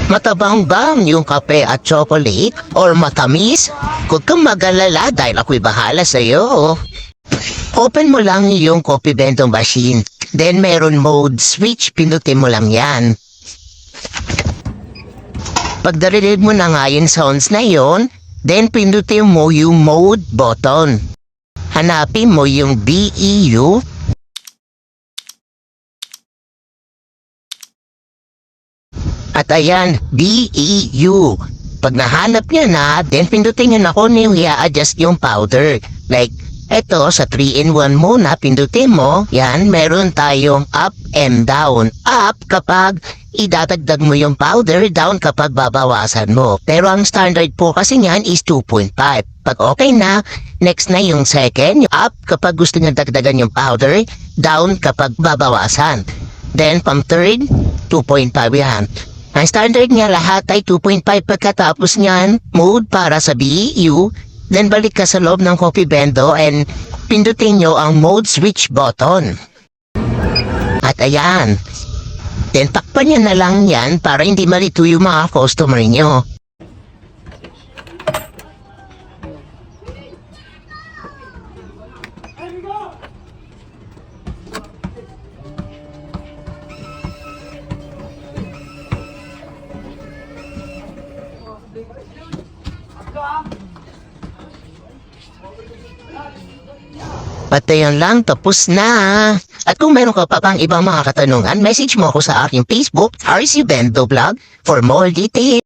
Matabang bang yung kape at chocolate? Or matamis? Huwag kang mag-alala dahil ako'y bahala sa'yo. Open mo lang yung coffee vending machine. Then meron mode switch, pindutin mo lang yan. Pag narinig mo na nga yung sounds na yon, then pindutin mo yung mode button. Hanapin mo yung BEU. At ayan, BEU. Pag nahanap niya na, then pindutin niya na kung yung i-adjust yung powder. Like, eto sa 3-in-1 muna, pindutin mo. Yan, meron tayong up and down. Up kapag idadagdag mo yung powder, down kapag babawasan mo. Pero ang standard po kasi niyan is 2.5. Pag okay na, next na yung second, yung up kapag gusto niya dagdagan yung powder, down kapag babawasan. Then, pang third, 2.5 yan. Ang standard niya lahat ay 2.5 pagkatapos niyan, mode para sa BEU, then balik ka sa loob ng coffee bendo and pindutin nyo ang mode switch button. At ayan, then takpan niya na lang yan para hindi malito yung mga customer nyo. At ayun lang, tapos na. At kung meron ka pa pang ibang mga katanungan, message mo ako sa aking Facebook, RC Bendo Vlog, for more details.